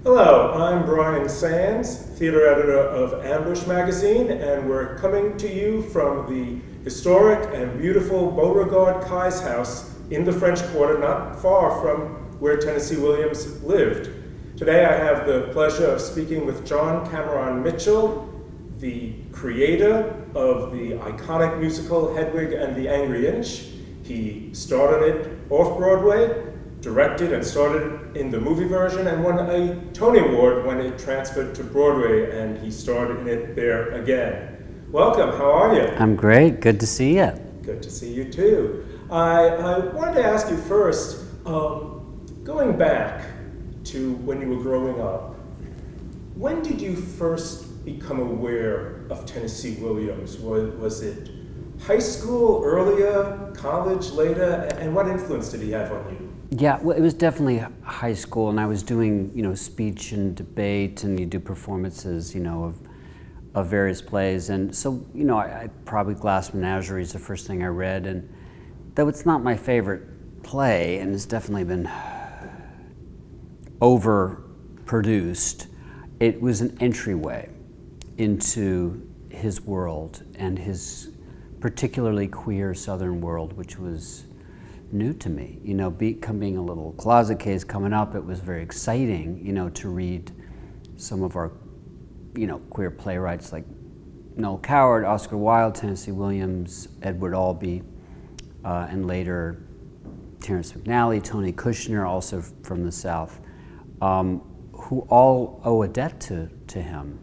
Hello, I'm Brian Sands, theater editor of Ambush magazine, and we're coming to you from the historic and beautiful Beauregard-Keyes House in the French Quarter, not far from where Tennessee Williams lived. Today I have the pleasure of speaking with John Cameron Mitchell, the creator of the iconic musical Hedwig and the Angry Inch. He started it off-Broadway, directed and started in the movie version, and won a Tony Award when it transferred to Broadway, and he starred in it there again. Welcome, how are you? I'm great, good to see you. Good to see you too. I wanted to ask you first, going back to when you were growing up, when did you first become aware of Tennessee Williams? Was it high school, earlier, college, later, and what influence did he have on you? Yeah, well, it was definitely high school, and I was doing, speech and debate, and you do performances, of various plays, and so, I probably Glass Menagerie is the first thing I read, and though it's not my favorite play, and it's definitely been overproduced, it was an entryway into his world and his particularly queer Southern world, which was new to me. Being a little closet case coming up, it was very exciting, to read some of our, queer playwrights like Noel Coward, Oscar Wilde, Tennessee Williams, Edward Albee, and later Terrence McNally, Tony Kushner, also from the South, who all owe a debt to him.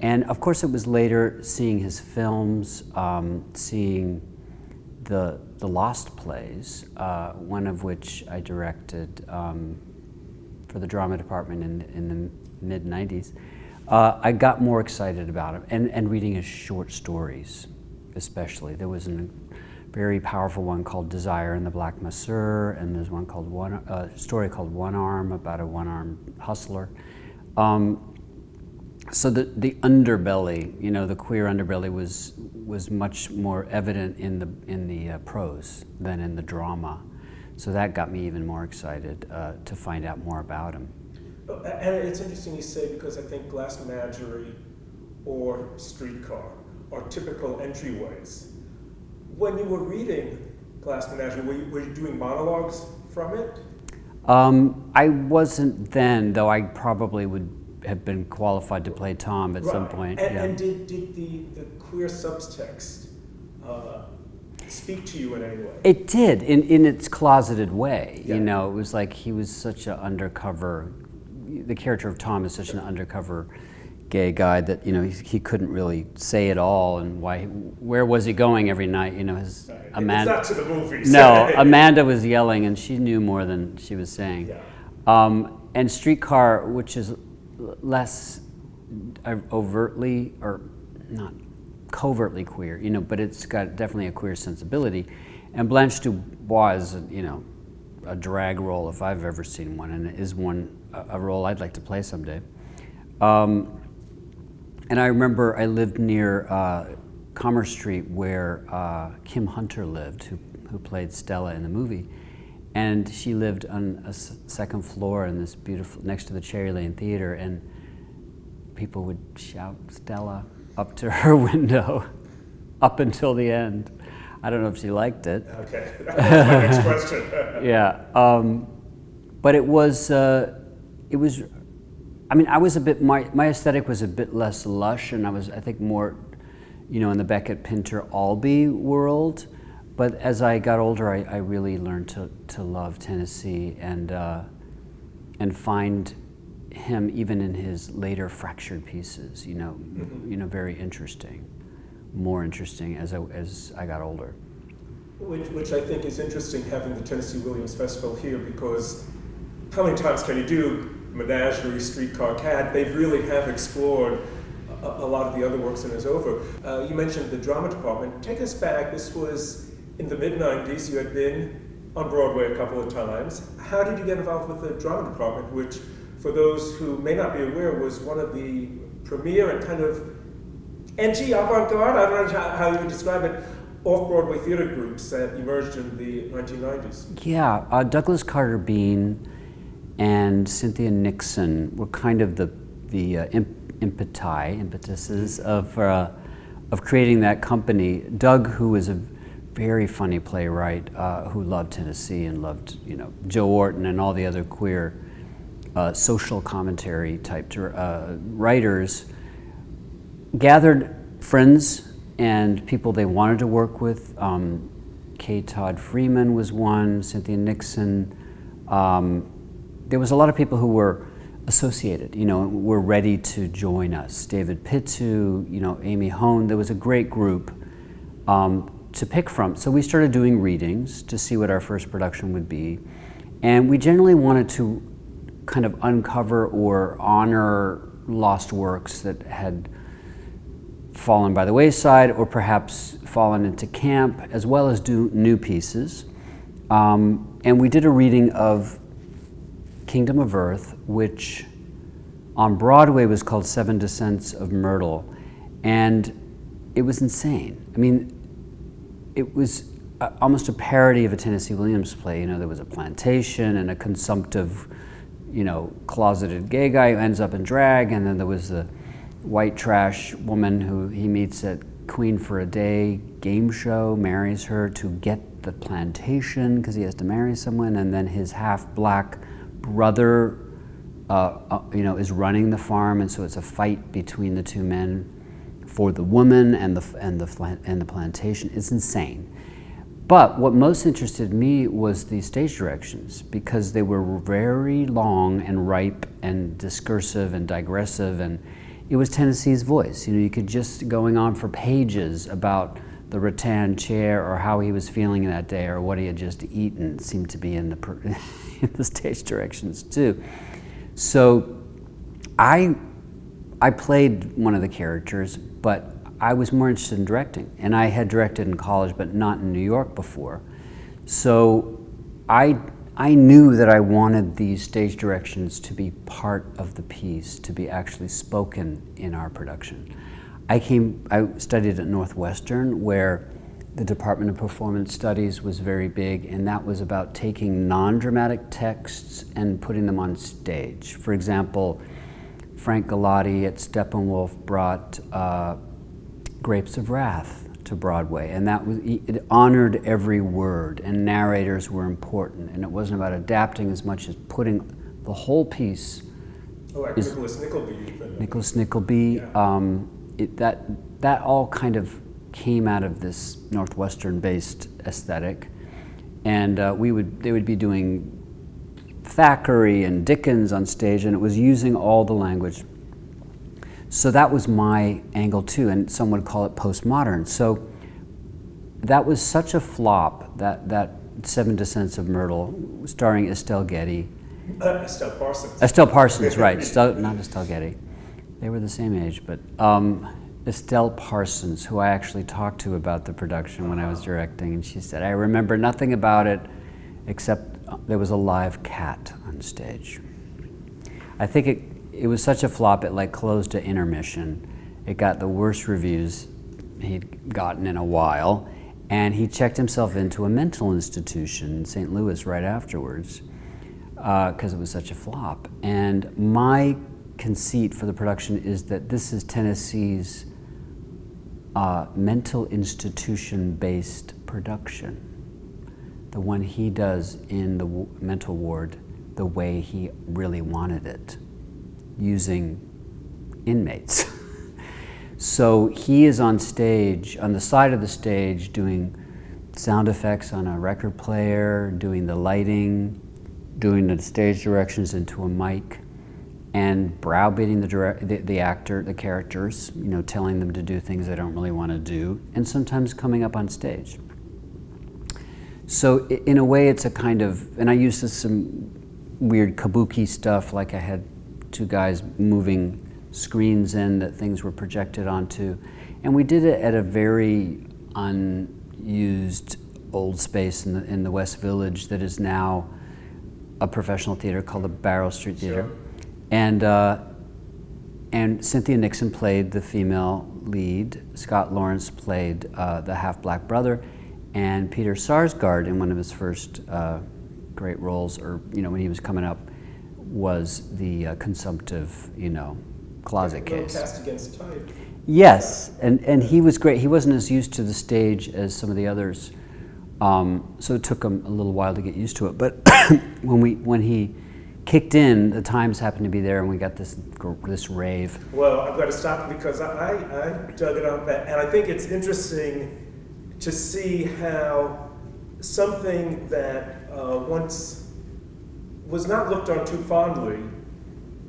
And of course it was later seeing his films, seeing the Lost plays, one of which I directed for the drama department in the mid-90s. I got more excited about him, and reading his short stories especially. There was a very powerful one called Desire and the Black Masseur, and there's one called story called One Arm, about a one-armed hustler. So the underbelly, the queer underbelly was much more evident in the prose than in the drama. So that got me even more excited to find out more about him. And it's interesting you say, because I think Glass Menagerie or Streetcar are typical entryways. When you were reading Glass Menagerie, were you doing monologues from it? I wasn't then, though I probably would have been qualified to play Tom at some point. And did the queer subtext speak to you in any way? It did, in its closeted way. Yeah. It was like he was such an undercover, the character of Tom is such an undercover gay guy that, he couldn't really say it all, and where was he going every night? His Amanda. It's not to the movies. No, Amanda was yelling, and she knew more than she was saying. Yeah. And Streetcar, which is less overtly, or not covertly queer, but it's got definitely a queer sensibility. And Blanche Dubois is, a drag role if I've ever seen one, and it is a role I'd like to play someday. And I remember I lived near Commerce Street, where Kim Hunter lived, who played Stella in the movie. And she lived on a second floor in this beautiful, next to the Cherry Lane Theater, and people would shout Stella up to her window up until the end. I don't know if she liked it. Okay, that was my next question. Yeah, but it was, I was a bit, my aesthetic was a bit less lush, and I think more, in the Beckett, Pinter, Albee world. But as I got older, I really learned to love Tennessee and find him even in his later fractured pieces, very interesting, more interesting as I got older. Which I think is interesting, having the Tennessee Williams Festival here, because how many times can you do Menagerie, Streetcar Cat? They really have explored a lot of the other works in his over. You mentioned the drama department. Take us back. This was in the mid-90s. You had been on Broadway a couple of times. How did you get involved with the drama department, which, for those who may not be aware, was one of the premier and kind of edgy, avant-garde, I don't know how you would describe it, off-Broadway theater groups that emerged in the 1990s. Yeah, Douglas Carter Beane and Cynthia Nixon were kind of the impetuses of creating that company. Doug, who was a very funny playwright who loved Tennessee and loved, Joe Orton and all the other queer social commentary type writers, gathered friends and people they wanted to work with. K. Todd Freeman was one, Cynthia Nixon. There was a lot of people who were associated, were ready to join us. David Pittu, Amy Hone. There was a great group to pick from. So we started doing readings to see what our first production would be. And we generally wanted to kind of uncover or honor lost works that had fallen by the wayside or perhaps fallen into camp, as well as do new pieces. And we did a reading of Kingdom of Earth, which on Broadway was called Seven Descents of Myrtle. And it was insane. I mean, it was almost a parody of a Tennessee Williams play. There was a plantation and a consumptive, closeted gay guy who ends up in drag, and then there was the white trash woman who he meets at Queen for a Day game show, marries her to get the plantation because he has to marry someone, and then his half-black brother, is running the farm, and so it's a fight between the two men for the woman and the plantation. It's insane. But what most interested me was the stage directions, because they were very long and ripe and discursive and digressive, and it was Tennessee's voice. You could just going on for pages about the rattan chair or how he was feeling that day or what he had just eaten seemed to be in the stage directions too. So I played one of the characters, but I was more interested in directing, and I had directed in college but not in New York before. So I knew that I wanted these stage directions to be part of the piece, to be actually spoken in our production. I studied at Northwestern, where the Department of Performance Studies was very big, and that was about taking non-dramatic texts and putting them on stage. For example, Frank Galati at Steppenwolf brought Grapes of Wrath to Broadway, and it honored every word, and narrators were important, and it wasn't about adapting as much as putting the whole piece. Oh, like Nicholas Nickleby. Nicholas Nickleby. Yeah. That all kind of came out of this Northwestern-based aesthetic, and they would be doing Thackeray and Dickens on stage, and it was using all the language. So that was my angle too, and some would call it postmodern. So that was such a flop, that Seven Descents of Myrtle, starring Estelle Getty. Estelle Parsons. Estelle Parsons, right. Not Estelle Getty. They were the same age, but Estelle Parsons, who I actually talked to about the production when I was directing, and she said, I remember nothing about it except there was a live cat on stage. I think it was such a flop, it closed to intermission. It got the worst reviews he'd gotten in a while, and he checked himself into a mental institution in St. Louis right afterwards because it was such a flop. And my conceit for the production is that this is Tennessee's mental institution-based production, the one he does in the mental ward the way he really wanted it, using inmates. So he is on stage, on the side of the stage, doing sound effects on a record player, doing the lighting, doing the stage directions into a mic, and browbeating the characters, telling them to do things they don't really want to do, and sometimes coming up on stage. So in a way, it's a kind of, and I used some weird kabuki stuff, like I had two guys moving screens in that things were projected onto. And we did it at a very unused old space in the West Village that is now a professional theater called the Barrow Street Theater. Sure. And Cynthia Nixon played the female lead, Scott Lawrence played the half-black brother, and Peter Sarsgaard, in one of his first great roles, or when he was coming up, was the consumptive, closet case. Cast against type. Yes, and he was great. He wasn't as used to the stage as some of the others, so it took him a little while to get used to it. But when he kicked in, the Times happened to be there, and we got this rave. Well, I've got to stop because I dug it up, and I think it's interesting to see how something that once was not looked on too fondly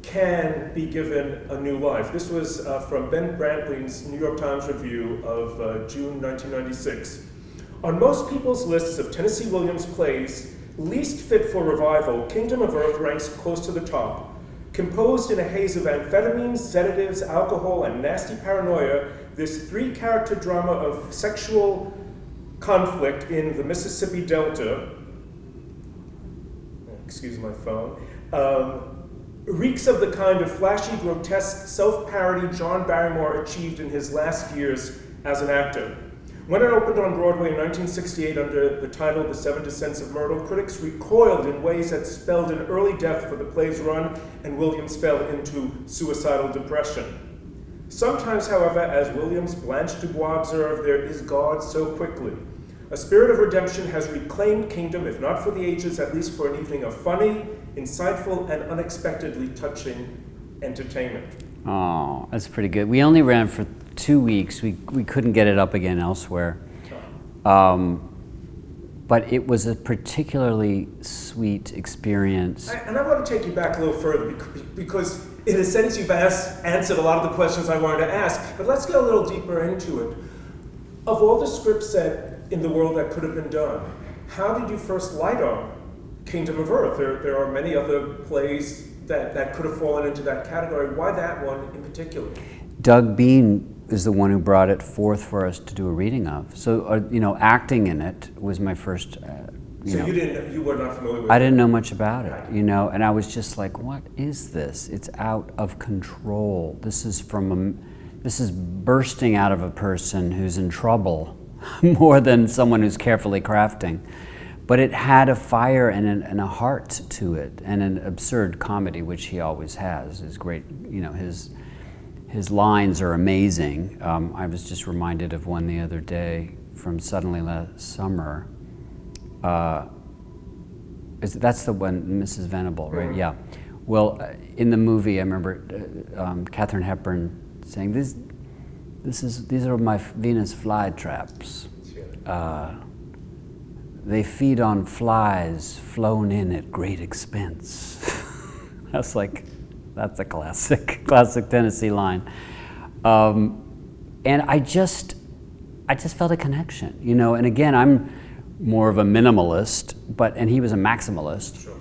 can be given a new life. This was from Ben Brantley's New York Times review of June 1996. On most people's lists of Tennessee Williams plays least fit for revival, Kingdom of Earth ranks close to the top. Composed in a haze of amphetamines, sedatives, alcohol, and nasty paranoia, this three-character drama of sexual conflict in the Mississippi Delta, excuse my phone, reeks of the kind of flashy, grotesque self-parody John Barrymore achieved in his last years as an actor. When it opened on Broadway in 1968 under the title The Seven Descents of Myrtle, critics recoiled in ways that spelled an early death for the play's run, and Williams fell into suicidal depression. Sometimes, however, as Williams Blanche Dubois observed, there is God so quickly. A spirit of redemption has reclaimed Kingdom, if not for the ages, at least for an evening of funny, insightful, and unexpectedly touching entertainment. Oh, that's pretty good. We only ran for 2 weeks. We couldn't get it up again elsewhere. But it was a particularly sweet experience. And I want to take you back a little further because in a sense you've answered a lot of the questions I wanted to ask, but let's get a little deeper into it. Of all the scripts in the world that could have been done, how did you first light on Kingdom of Earth? There are many other plays that could have fallen into that category. Why that one in particular? Doug Bean is the one who brought it forth for us to do a reading of. So, acting in it was my first. You were not familiar with it? I didn't know much about it, and I was just like, "What is this? It's out of control. This is bursting out of a person who's in trouble, more than someone who's carefully crafting." But it had a fire and a heart to it, and an absurd comedy, which he always has. Is great, his lines are amazing. I was just reminded of one the other day from Suddenly Last Summer. That's the one, Mrs. Venable, right? Yeah. Well, in the movie, I remember Katharine Hepburn saying, "These are my Venus flytraps. They feed on flies flown in at great expense." That's a classic Tennessee line. And I just felt a connection, and again, I'm more of a minimalist, and he was a maximalist. Sure.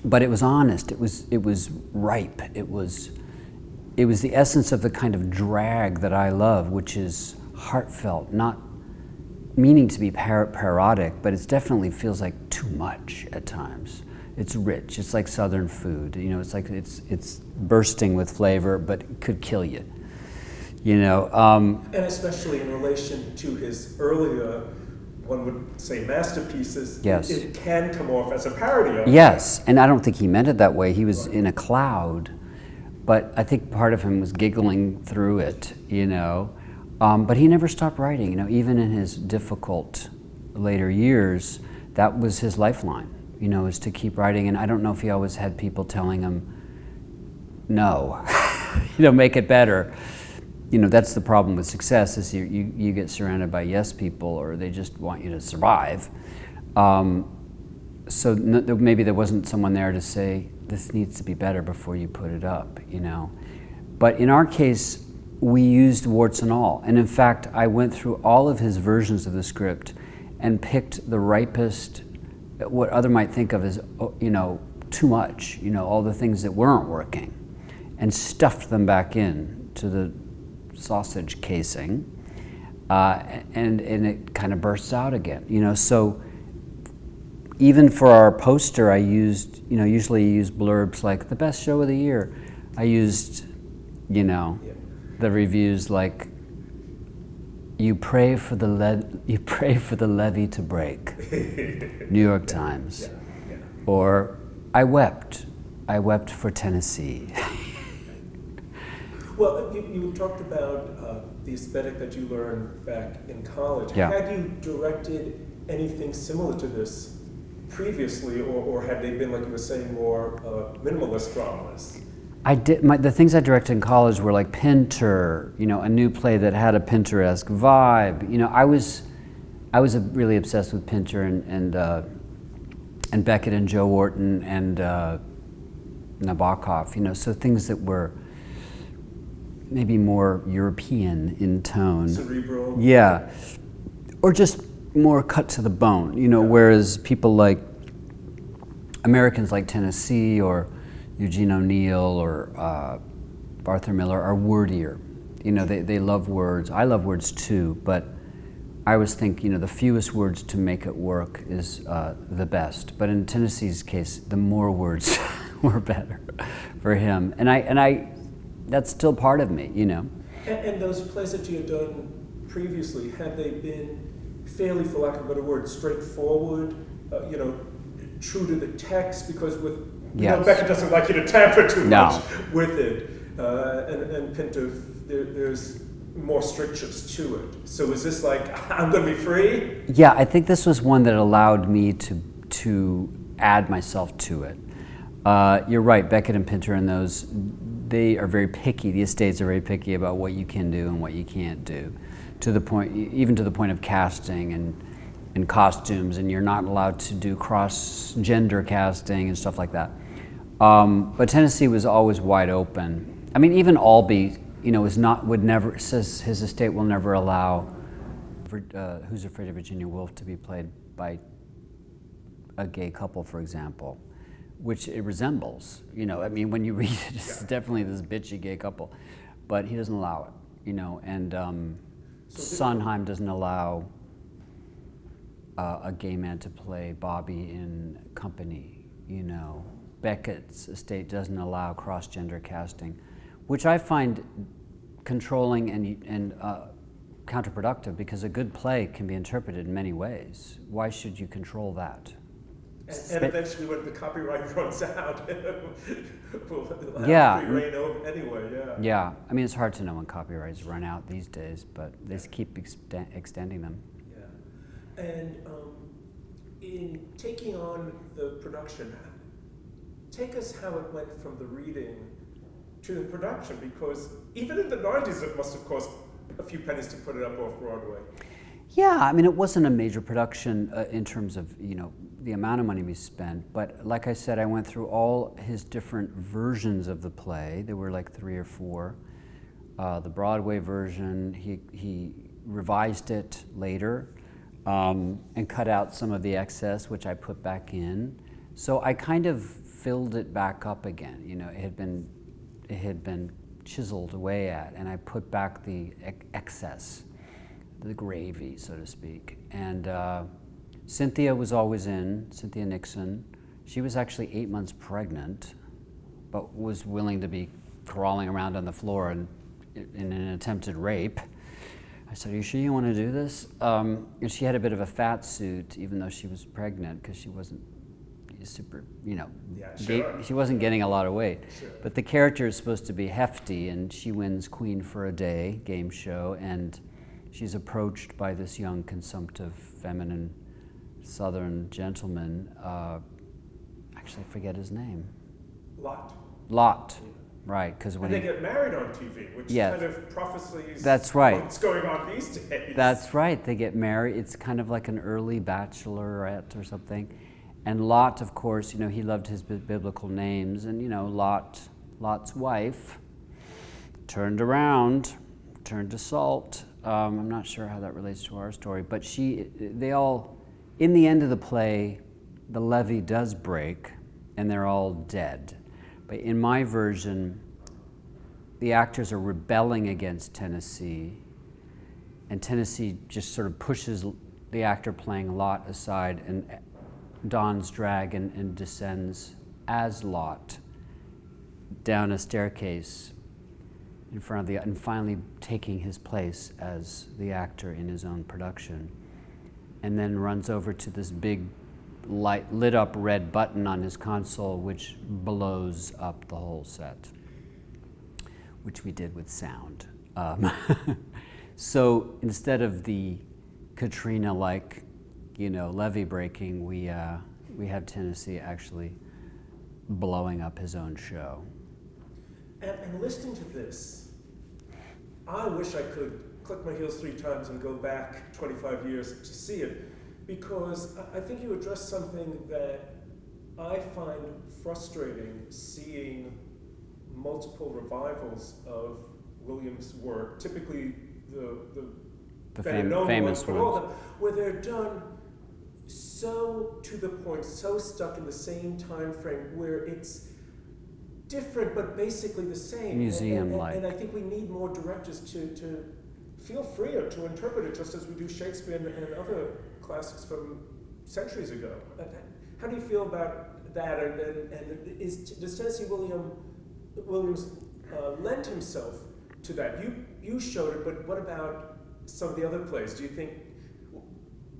But it was honest, it was ripe, it was the essence of the kind of drag that I love, which is heartfelt, not meaning to be parodic, but it definitely feels like too much at times. It's rich. It's like Southern food. It's like it's bursting with flavor, but it could kill you. And especially in relation to his earlier, one would say, masterpieces. Yes. It can come off as a parody of. Yes, and I don't think he meant it that way. He was in a cloud, but I think part of him was giggling through it. But he never stopped writing. Even in his difficult later years, that was his lifeline. Is to keep writing. And I don't know if he always had people telling him, "No, make it better." That's the problem with success, is you get surrounded by yes people, or they just want you to survive. So maybe there wasn't someone there to say, "This needs to be better before you put it up." But in our case, we used warts and all. And in fact, I went through all of his versions of the script and picked the ripest, what other might think of as, too much, all the things that weren't working, and stuffed them back in to the sausage casing, and it kind of bursts out again. So even for our poster, I used, usually you use blurbs like the best show of the year. I used, the reviews like, you pray for the levee to break, New York Times, or I wept I wept for Tennessee. Well, you talked about the aesthetic that you learned back in college. Yeah. Had you directed anything similar to this previously, or had they been, like you were saying, more minimalist dramas? I did. The things I directed in college were like Pinter, a new play that had a Pinteresque vibe. I was really obsessed with Pinter and Beckett and Joe Wharton and Nabokov. So things that were maybe more European in tone. Cerebral. Yeah, or just more cut to the bone. Whereas people like Americans like Tennessee or Eugene O'Neill or Arthur Miller are wordier. They love words. I love words too, but I always think, the fewest words to make it work is the best. But in Tennessee's case, the more words were better for him. And I that's still part of me, And those plays that you had done previously, had they been fairly, for lack of a better word, straightforward, true to the text? Because with Yes. Beckett doesn't like you to tamper too No. much with it, and Pinter, there's more strictures to it. So is this like, I'm going to be free? Yeah, I think this was one that allowed me to add myself to it. You're right, Beckett and Pinter and those, they are very picky. The estates are very picky about what you can do and what you can't do, even to the point of casting and costumes, and you're not allowed to do cross-gender casting and stuff like that. But Tennessee was always wide open. I mean, even Albee, says his estate will never allow Who's Afraid of Virginia Woolf to be played by a gay couple, for example, which it resembles. When you read it, it's definitely this bitchy gay couple, but he doesn't allow it. And Sondheim doesn't allow a gay man to play Bobby in Company. Beckett's estate doesn't allow cross-gender casting, which I find controlling and counterproductive, because a good play can be interpreted in many ways. Why should you control that? And eventually, when the copyright runs out, we'll Yeah. free reign over anyway. Yeah. Yeah, it's hard to know when copyrights run out these days, but they keep extending them. Yeah. And in taking on the production, take us how it went from the reading to the production, because even in the 90s it must have cost a few pennies to put it up off-Broadway. Yeah, it wasn't a major production in terms of, the amount of money we spent, but like I said, I went through all his different versions of the play. There were like 3 or 4. The Broadway version, he revised it later and cut out some of the excess, which I put back in. So I kind of filled it back up again. It had been chiseled away at, and I put back the excess, the gravy, so to speak. And Cynthia was always in, Cynthia Nixon. She was actually 8 months pregnant, but was willing to be crawling around on the floor in an attempted rape. I said, "Are you sure you want to do this?" And she had a bit of a fat suit, even though she was pregnant, because she wasn't super, she wasn't getting a lot of weight. Sure. But the character is supposed to be hefty, and she wins Queen for a Day game show, and she's approached by this young, consumptive, feminine, Southern gentleman. Actually, I forget his name. Lot. Right, because when and they get married on TV, which kind of prophesies that's right. what's going on these days. That's right, they get married. It's kind of like an early bachelorette or something. And Lot, of course, he loved his biblical names, and Lot's wife turned around, turned to salt. I'm not sure how that relates to our story, but in the end of the play, the levee does break, and they're all dead. But in my version, the actors are rebelling against Tennessee, and Tennessee just sort of pushes the actor playing Lot aside and dons drag and descends as Lot down a staircase in front of and finally taking his place as the actor in his own production, and then runs over to this big lit up red button on his console, which blows up the whole set, which we did with sound. So instead of the Katrina-like, levee breaking, we have Tennessee actually blowing up his own show. And listening to this, I wish I could click my heels 3 times and go back 25 years to see it, because I think you addressed something that I find frustrating, seeing multiple revivals of Williams' work, typically the famous ones, where they're done so to the point, so stuck in the same time frame, where it's different but basically the same. Museum-like. And I think we need more directors to feel freer to interpret it, just as we do Shakespeare and other classics from centuries ago. How do you feel about that? And does Tennessee Williams lend himself to that? You showed it, but what about some of the other plays? Do you think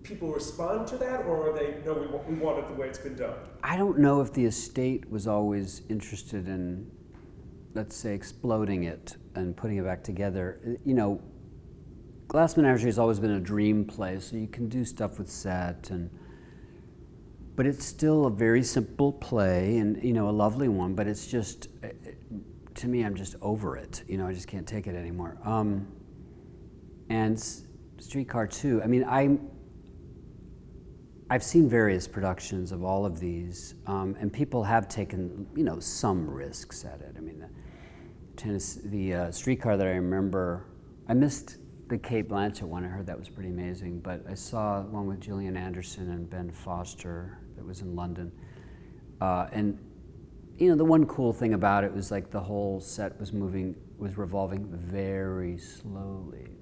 people respond to that, or are they, no, we want it the way it's been done? I don't know if the estate was always interested in, let's say, exploding it and putting it back together. Glass Menagerie has always been a dream play, so you can do stuff with set, but it's still a very simple play and, a lovely one, but it's just, to me, I'm just over it. I just can't take it anymore. And Streetcar 2, I've seen various productions of all of these, and people have taken, some risks at it. The Streetcar that I remember, I missed the Kate Blanchett one. I heard that was pretty amazing, but I saw one with Gillian Anderson and Ben Foster that was in London. And the one cool thing about it was like the whole set was revolving very slowly,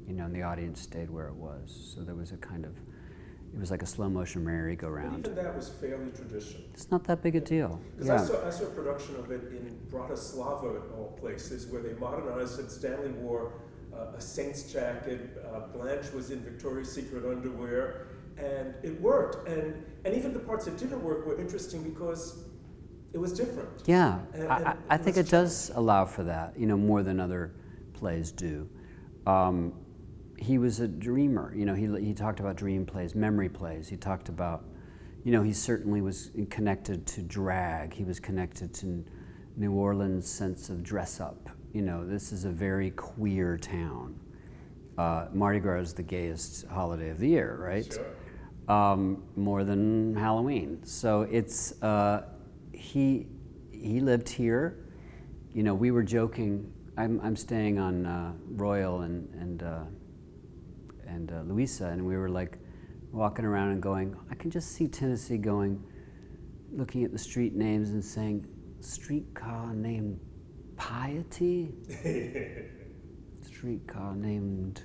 and the audience stayed where it was. So there was it was like a slow motion merry-go-round. Even that was fairly traditional. It's not that big a deal. Because I saw a production of it in Bratislava, of all places, where they modernized it. Stanley wore a Saints jacket, Blanche was in Victoria's Secret underwear, and it worked. And even the parts that didn't work were interesting because it was different. Yeah, I think it does allow for that, more than other plays do. He was a dreamer, he talked about dream plays, memory plays. He talked about, he certainly was connected to drag. He was connected to New Orleans' sense of dress up. This is a very queer town. Mardi Gras is the gayest holiday of the year, right? Sure. More than Halloween. So it's, he lived here. We were joking. I'm staying on Royal and Louisa, and we were like walking around and going, I can just see Tennessee looking at the street names and saying, streetcar named Piety, streetcar named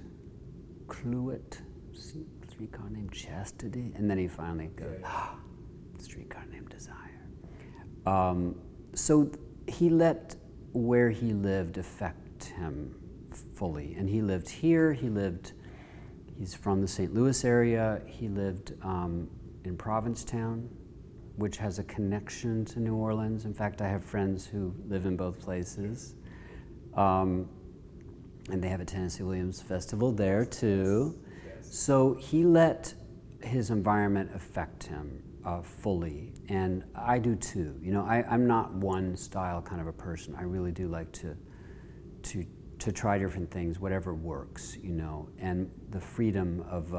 Cluet, streetcar named Chastity, and then he finally goes, streetcar named Desire. So he let where he lived affect him fully, and he lived here. He's from the St. Louis area. He lived in Provincetown, which has a connection to New Orleans. In fact, I have friends who live in both places. And they have a Tennessee Williams Festival there too. Yes. So he let his environment affect him fully, and I do too. I'm not one style kind of a person. I really do like to try different things, whatever works, and the freedom of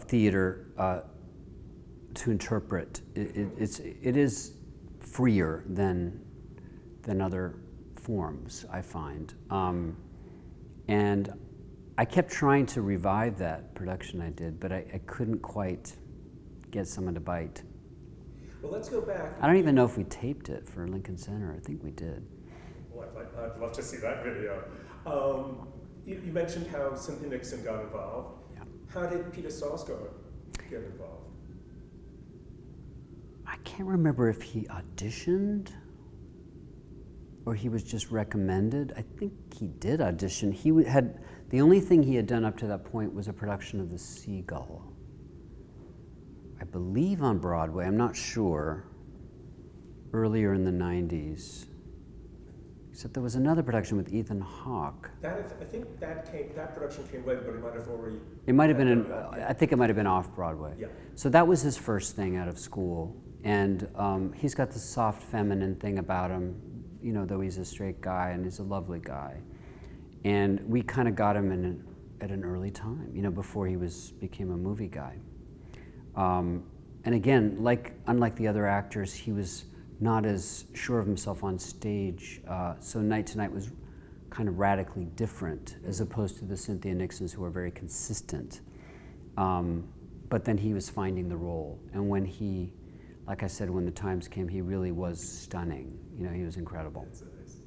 theater to interpret. It is freer than other forms, I find. And I kept trying to revive that production I did, but I couldn't quite get someone to bite. Well, let's go back. I don't even know if we taped it for Lincoln Center. I think we did. Well, I'd love to see that video. You mentioned how Cynthia Nixon got involved. Yeah. How did Peter Sarsgaard get involved? I can't remember if he auditioned or he was just recommended. I think he did audition. The only thing he had done up to that point was a production of The Seagull. I believe on Broadway, I'm not sure, earlier in the 90s. Except there was another production with Ethan Hawke. I think that production came later, but it might have already... It might have been, I think it might have been off-Broadway. Yeah. So that was his first thing out of school. And he's got this soft feminine thing about him, you know, though he's a straight guy and he's a lovely guy. And we kind of got him at an early time, you know, before he became a movie guy. And again, unlike the other actors, he was not as sure of himself on stage. So Night to Night was kind of radically different as opposed to the Cynthia Nixons, who were very consistent. But then he was finding the role. And when he, like I said, when the times came, he really was stunning. You know, he was incredible. That's nice.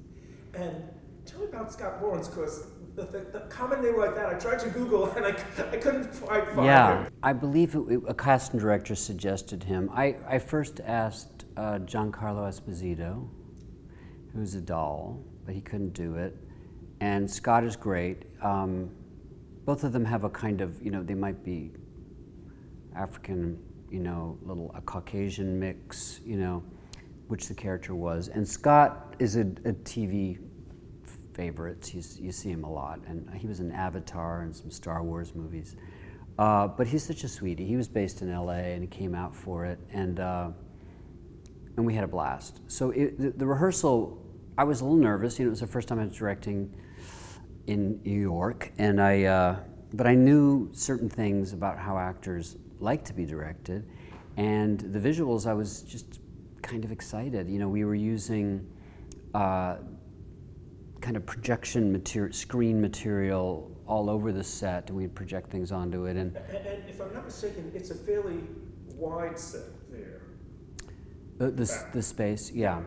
And tell me about Scott Lawrence, because the common name like that, I tried to Google and I couldn't quite find Yeah, him. I believe a casting director suggested him. I first asked Giancarlo Esposito, who's a doll, but he couldn't do it. And Scott is great. Both of them have a kind of, you know, they might be African, you know, a Caucasian mix, you know, which the character was. And Scott is a TV favorite. You see him a lot, and he was in Avatar and some Star Wars movies. But he's such a sweetie. He was based in LA, and he came out for it, and we had a blast. So the rehearsal, I was a little nervous. You know, it was the first time I was directing in New York, and but I knew certain things about how actors like to be directed, and the visuals, I was just kind of excited. You know, we were using kind of projection material, screen material all over the set, and we'd project things onto it. And if I'm not mistaken, it's a fairly wide set there. The space, yeah.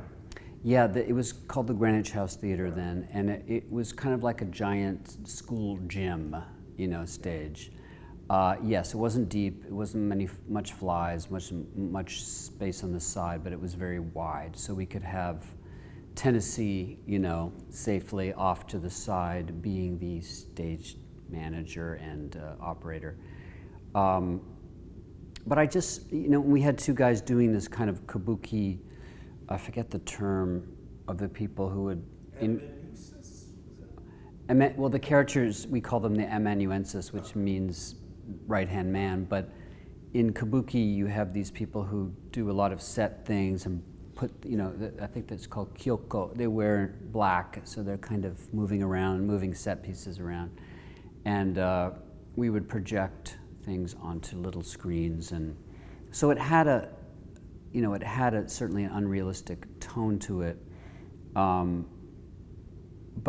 Yeah, it was called the Greenwich House Theater then, and it was kind of like a giant school gym, you know, stage. Yes, it wasn't deep, it wasn't much flies, much space on the side, but it was very wide, so we could have Tennessee, you know, safely off to the side, being the stage manager and operator. But I just, you know, we had two guys doing this kind of kabuki, I forget the term of the people who would... well, the characters, we call them the amanuensis, which means right-hand man, but in kabuki you have these people who do a lot of set things and put, you know, I think that's called kyoko. They wear black, so they're kind of moving around, moving set pieces around. And we would project things onto little screens. And so it had certainly an unrealistic tone to it. But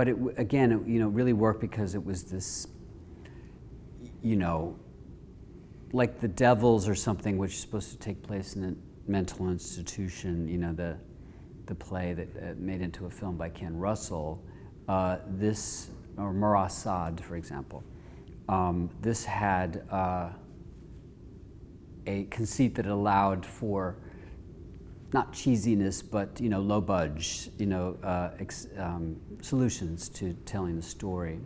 it really worked because it was this, you know, like The Devils or something, which is supposed to take place in a mental institution, you know, the play that made into a film by Ken Russell, or Marasad, for example. This had a conceit that allowed for not cheesiness, but, you know, low budge, you know, solutions to telling the story.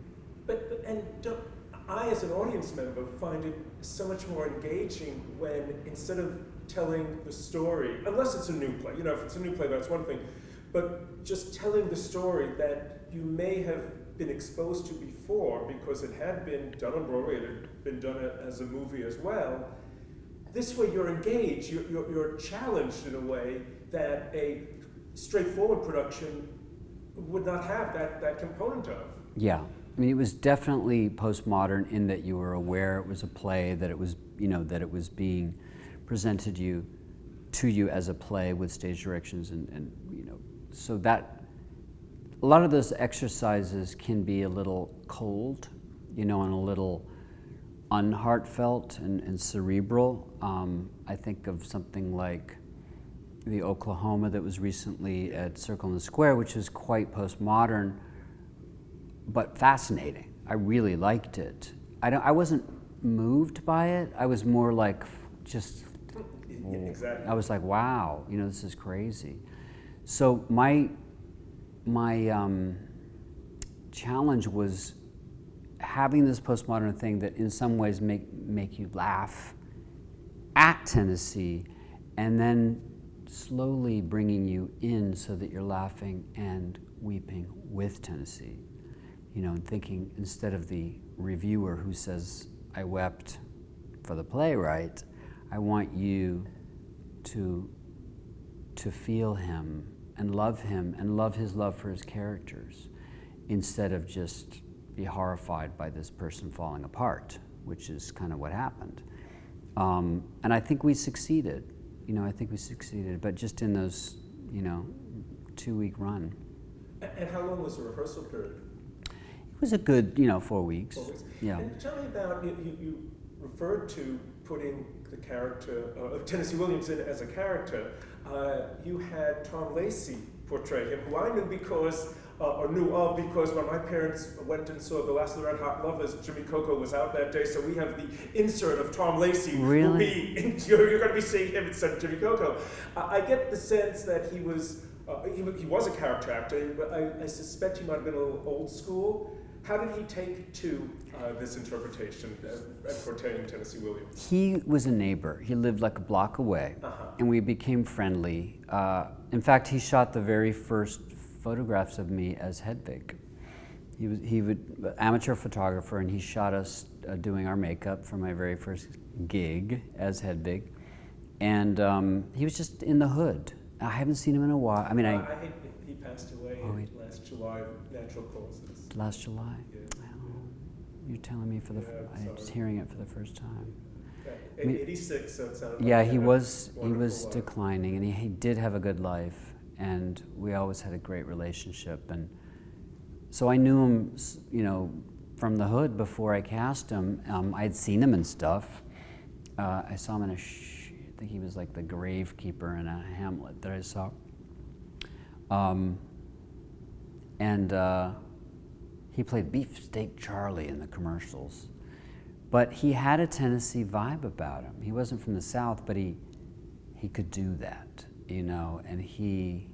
I, as an audience member, find it so much more engaging when, instead of telling the story, unless it's a new play, you know, if it's a new play, that's one thing, but just telling the story that you may have been exposed to before because it had been done on Broadway, it had been done as a movie as well. This way you're engaged, you're challenged in a way that a straightforward production would not have that component of. Yeah. I mean, it was definitely postmodern in that you were aware it was a play, that it was, you know, that it was being presented to you as a play with stage directions, and you know, so that a lot of those exercises can be a little cold, you know, and a little unheartfelt and cerebral. I think of something like the Oklahoma that was recently at Circle in the Square, which is quite postmodern, but fascinating. I really liked it. I wasn't moved by it. I was more like just, exactly. I was like, wow, you know, this is crazy. So my challenge was having this postmodern thing that in some ways make you laugh at Tennessee, and then slowly bringing you in so that you're laughing and weeping with Tennessee. You know, and thinking, instead of the reviewer who says, I wept for the playwright, I want you to feel him and love his love for his characters, instead of just be horrified by this person falling apart, which is kind of what happened. And I think we succeeded. You know, I think we succeeded, but just in those, 2-week run. And how long was the rehearsal period? It was a good, 4 weeks. 4 weeks. Yeah. And tell me about, you referred to putting the character of Tennessee Williams in as a character. You had Tom Lacy portray him, who I knew because when my parents went and saw The Last of the Red Hot Lovers, Jimmy Coco was out that day, so we have the insert of Tom Lacy. Really? You're going to be seeing him instead of Jimmy Coco. I get the sense that he was a character actor, but I suspect he might have been a little old school. How did he take to this interpretation and portraying Tennessee Williams? He was a neighbor. He lived like a block away, and we became friendly. In fact, he shot the very first photographs of me as Hedwig. He was amateur photographer, and he shot us doing our makeup for my very first gig as Hedwig. And he was just in the hood. I haven't seen him in a while. I mean, he passed away last July, natural causes. Last July? Yeah. Well, you're telling me I'm just hearing it for the first time. Yeah. 86, so it sounded yeah, like he was life. declining, and he did have a good life, and we always had a great relationship. And so I knew him, from the hood before I cast him. I'd seen him and stuff. I saw him in I think he was like the gravekeeper in a Hamlet that I saw. He played Beefsteak Charlie in the commercials. But he had a Tennessee vibe about him. He wasn't from the South, but he could do that, and he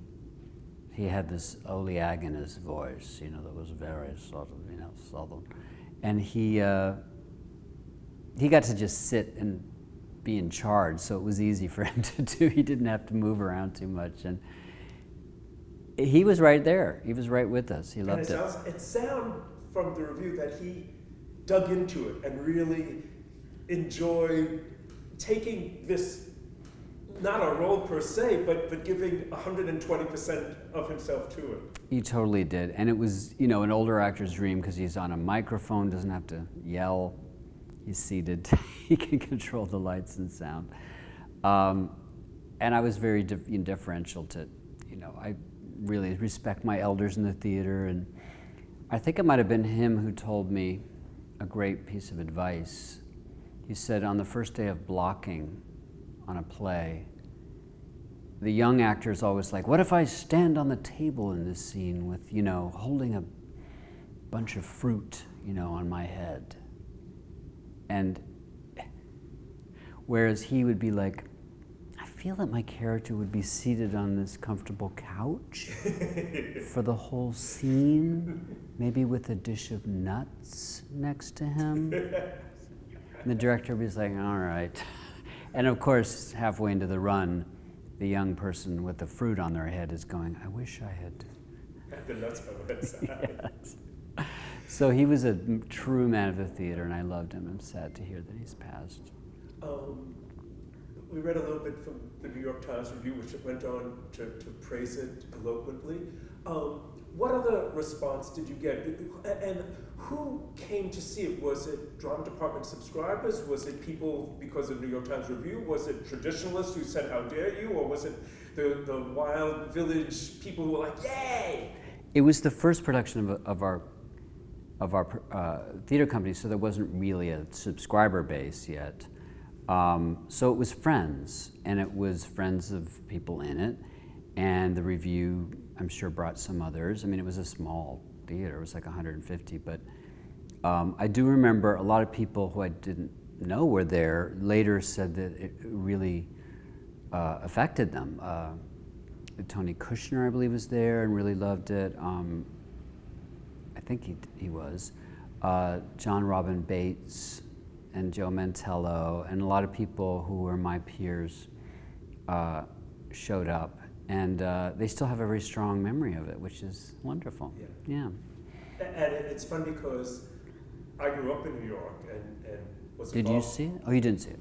had this oleaginous voice, that was very sort of, southern. And he got to just sit and be in charge, so it was easy for him to do. He didn't have to move around too much, and he was right there. He was right with us. He loved it. It sounds from the review that he dug into it and really enjoyed taking this, not a role per se, but giving 120% of himself to it. He totally did. And it was, an older actor's dream, because he's on a microphone, doesn't have to yell. He's seated. He can control the lights and sound. And I was very deferential to, I really respect my elders in the theater. And I think it might have been him who told me a great piece of advice. He said, on the first day of blocking on a play, the young actor is always like, what if I stand on the table in this scene with, holding a bunch of fruit, on my head? And whereas he would be like, I feel that my character would be seated on this comfortable couch for the whole scene, maybe with a dish of nuts next to him. And the director was like, all right. And of course, halfway into the run, the young person with the fruit on their head is going, I wish I had the nuts by my side. Yes. So he was a true man of the theater, and I loved him. I'm sad to hear that he's passed. We read a little bit from the New York Times review, which went on to praise it eloquently. What other response did you get? And who came to see it? Was it drama department subscribers? Was it people because of New York Times review? Was it traditionalists who said, how dare you? Or was it the wild village people who were like, yay? It was the first production of our theater company, so there wasn't really a subscriber base yet. So it was friends, and it was friends of people in it, and the review, I'm sure, brought some others. I mean, it was a small theater, it was like 150, but I do remember a lot of people who I didn't know were there later said that it really affected them. Tony Kushner, I believe, was there and really loved it. I think he was. John Robin Bates and Joe Mantello, and a lot of people who were my peers showed up, and they still have a very strong memory of it, which is wonderful. Yeah. And it's fun because I grew up in New York and was Did you see it? Oh, you didn't see it.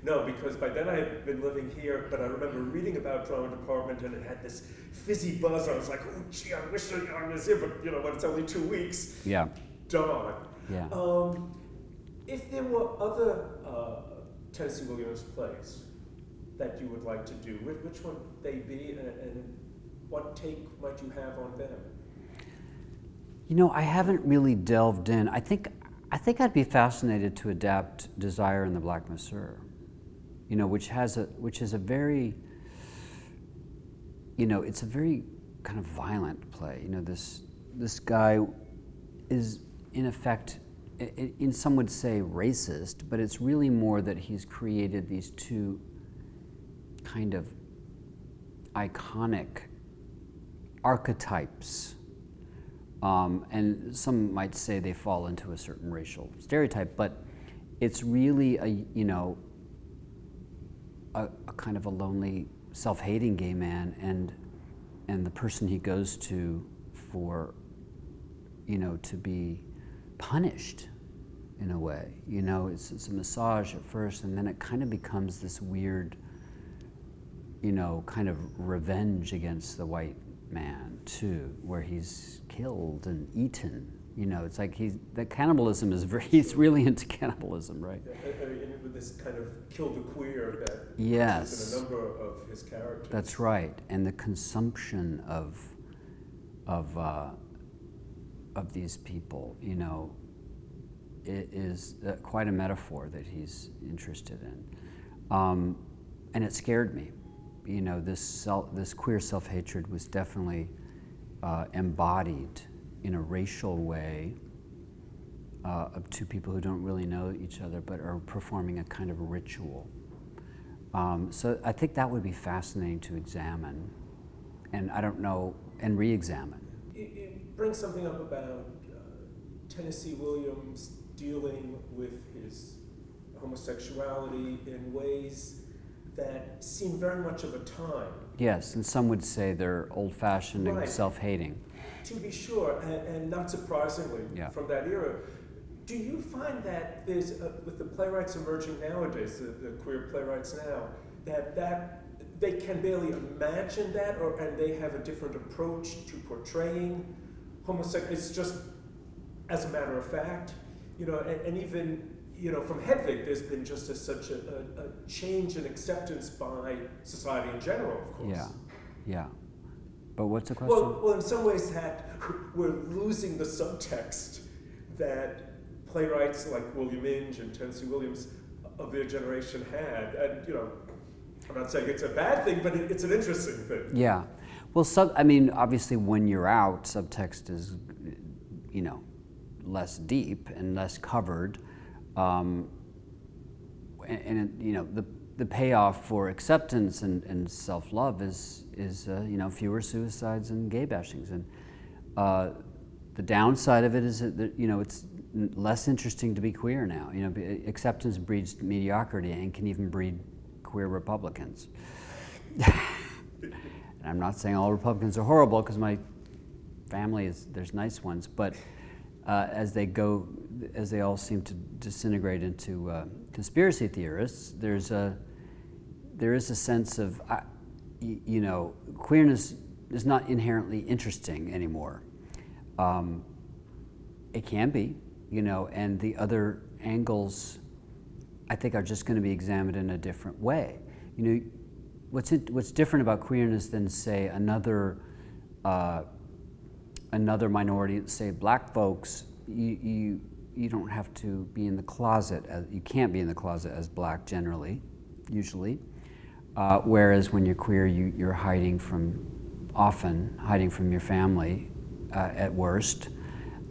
No, because by then I had been living here, but I remember reading about drama department and it had this fizzy buzz. I was like, oh gee, I wish I was here, but when it's only 2 weeks, Yeah. darn. Yeah. If there were other Tennessee Williams plays that you would like to do, which one would they be, and what take might you have on them? I haven't really delved in. I think I'd be fascinated to adapt Desire in the Black Masseur, which is a very, it's a very kind of violent play. This guy is in effect, some would say racist, but it's really more that he's created these two kind of iconic archetypes. And some might say they fall into a certain racial stereotype, but it's really a kind of a lonely, self-hating gay man, and the person he goes to for, to be punished in a way. It's a massage at first, and then it kind of becomes this weird, kind of revenge against the white man too, where he's killed and eaten. It's like the cannibalism is he's really into cannibalism, right? And with this kind of kill the queer that yes, is in a number of his characters. That's right, and the consumption of these people, it is quite a metaphor that he's interested in, and it scared me. This queer self-hatred was definitely embodied in a racial way of two people who don't really know each other but are performing a kind of ritual. So I think that would be fascinating to examine, and I don't know, and re-examine. It brings something up about Tennessee Williams dealing with his homosexuality in ways that seem very much of a time. Yes, and some would say they're old-fashioned and self-hating. To be sure, and not surprisingly from that era. Do you find that there's, with the playwrights emerging nowadays, the queer playwrights now, that they can barely imagine that, and they have a different approach to portraying homosexuality? It's just as a matter of fact, and even from Hedwig, there's been just such a change in acceptance by society in general, of course. Yeah. But what's the question? Well, in some ways that we're losing the subtext that playwrights like William Inge and Tennessee Williams of their generation had. And, I'm not saying it's a bad thing, but it's an interesting thing. Yeah. Well, obviously when you're out, subtext is, less deep and less covered. The payoff for acceptance and self-love is fewer suicides and gay bashings, and the downside of it is that it's less interesting to be queer now. Acceptance breeds mediocrity and can even breed queer Republicans. And I'm not saying all Republicans are horrible, because my family there's nice ones, but as they all seem to disintegrate into conspiracy theorists, there is a sense of, queerness is not inherently interesting anymore. It can be, and the other angles, I think, are just going to be examined in a different way. What's different about queerness than, say, another minority, say black folks, you don't have to be in the closet, you can't be in the closet as black generally, usually. Whereas when you're queer, you're often hiding from your family at worst.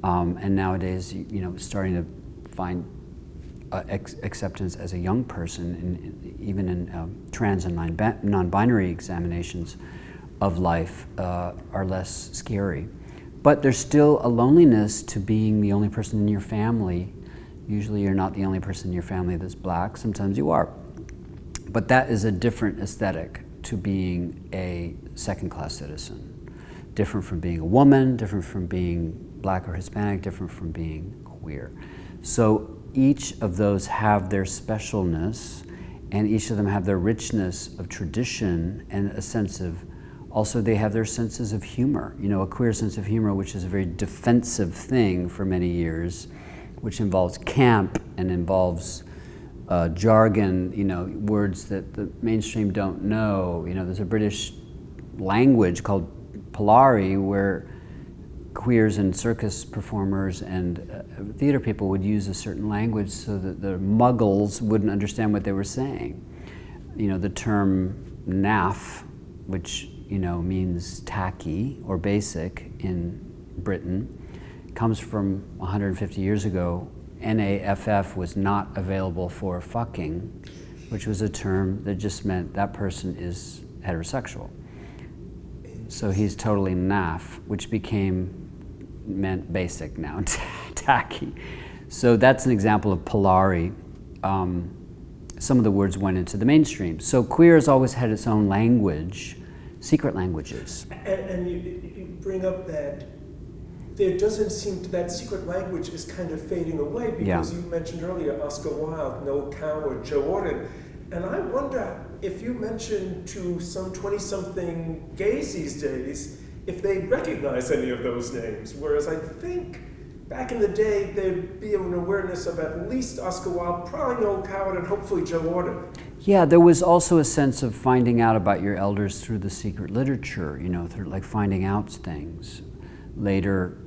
And nowadays, starting to find acceptance as a young person, even in trans and non-binary examinations of life, are less scary. But there's still a loneliness to being the only person in your family Usually you're not the only person in your family that's black, sometimes you are. But that is a different aesthetic to being a second-class citizen. Different from being a woman, different from being black or Hispanic, different from being queer. So each of those have their specialness, and each of them have their richness of tradition and a sense of, also they have their senses of humor. You know, a queer sense of humor, which is a very defensive thing for many years, which involves camp and involves jargon, you know, words that the mainstream don't know. You know, there's a British language called Polari where queers and circus performers and theater people would use a certain language so that the muggles wouldn't understand what they were saying. You know, the term naff, which, you know, means tacky or basic in Britain, comes from 150 years ago. NAFF was not available for fucking, which was a term that just meant that person is heterosexual. So he's totally naff, which meant basic now, tacky. So that's an example of Polari. Some of the words went into the mainstream. So queer has always had its own language, secret languages. And you bring up that there doesn't seem to, that secret language is kind of fading away because you mentioned earlier Oscar Wilde, Noel Coward, Joe Orden. And I wonder if you mention to some 20-something gays these days, if they recognize any of those names. Whereas I think back in the day, there'd be an awareness of at least Oscar Wilde, probably Noel Coward, and hopefully Joe Orden. Yeah, there was also a sense of finding out about your elders through the secret literature, you know, through like finding out things. Later,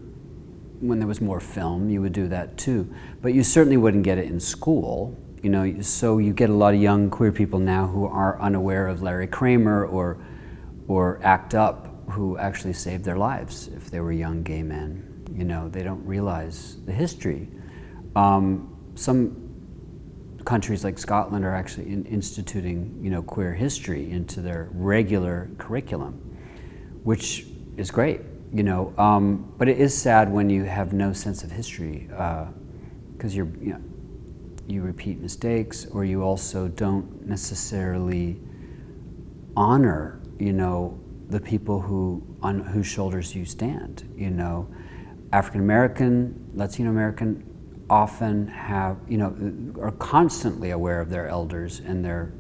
when there was more film, you would do that too. But you certainly wouldn't get it in school. You know, so you get a lot of young queer people now who are unaware of Larry Kramer or ACT UP, who actually saved their lives if they were young gay men. You know, they don't realize the history. Some countries like Scotland are actually instituting, you know, queer history into their regular curriculum, which is great, you know. But it is sad when you have no sense of history, because you repeat mistakes, or you also don't necessarily honor, you know, the people on whose shoulders you stand. You know, African American, Latino American often have, you know, are constantly aware of their elders and their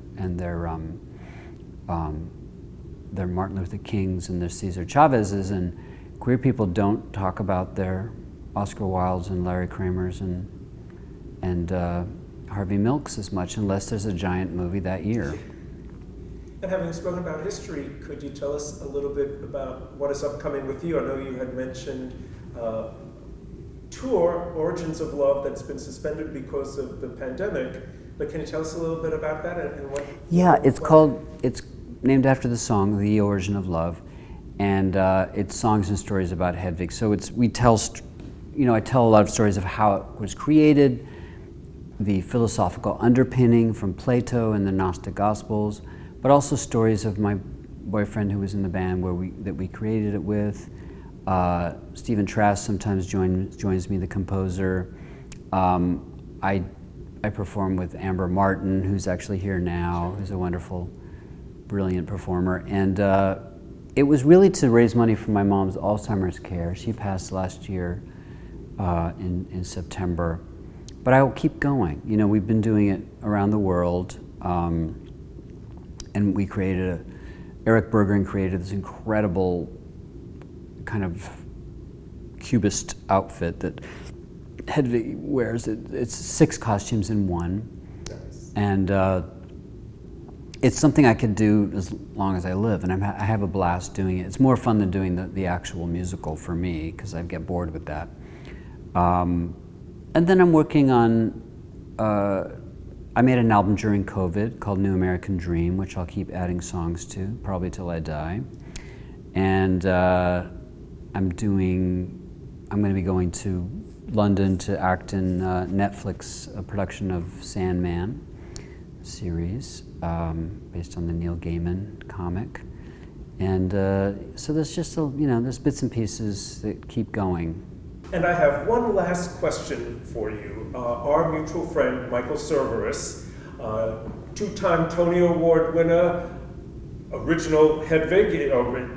Martin Luther Kings and their Cesar Chavez's, and queer people don't talk about their Oscar Wildes and Larry Kramers and Harvey Milks as much, unless there's a giant movie that year. And having spoken about history, could you tell us a little bit about what is upcoming with you? I know you had mentioned tour, Origins of Love, that's been suspended because of the pandemic, but can you tell us a little bit about that and what? Yeah, it's named after the song, The Origin of Love, and it's songs and stories about Hedwig. So I tell a lot of stories of how it was created, the philosophical underpinning from Plato and the Gnostic Gospels, but also stories of my boyfriend who was in the band that we created it with. Stephen Trask sometimes joins me, the composer. I perform with Amber Martin, who's actually here now, who's a wonderful, brilliant performer. And it was really to raise money for my mom's Alzheimer's care. She passed last year in September. But I will keep going. You know, we've been doing it around the world. And we Eric Berggren created this incredible kind of cubist outfit that Hedwig wears. It's 6 costumes in one. Nice. And it's something I could do as long as I live, and I have a blast doing it. It's more fun than doing the actual musical for me, because I get bored with that. And then I'm working on, I made an album during COVID called New American Dream, which I'll keep adding songs to, probably till I die. And I'm going to be going to London to act in Netflix, a production of Sandman series, based on the Neil Gaiman comic. And so there's just there's bits and pieces that keep going. And I have one last question for you. Our mutual friend, Michael Cerveris, two-time Tony Award winner, original Hedwig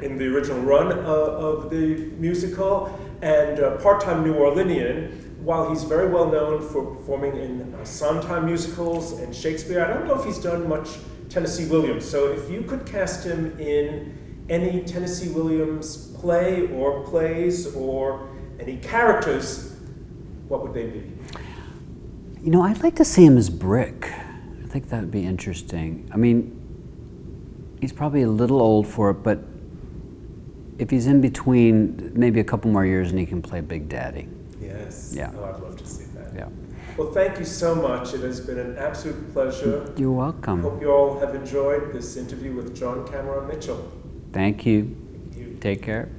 in the original run of the musical, and part-time New Orleanian. While he's very well known for performing in Sondheim musicals and Shakespeare, I don't know if he's done much Tennessee Williams. So if you could cast him in any Tennessee Williams play or plays or any characters, what would they be? You know, I'd like to see him as Brick. I think that would be interesting. I mean, he's probably a little old for it, but if he's in between, maybe a couple more years and he can play Big Daddy. Yes. Yeah. Oh, I'd love to see that. Yeah. Well, thank you so much. It has been an absolute pleasure. You're welcome. Hope you all have enjoyed this interview with John Cameron Mitchell. Thank you. Thank you. Take care.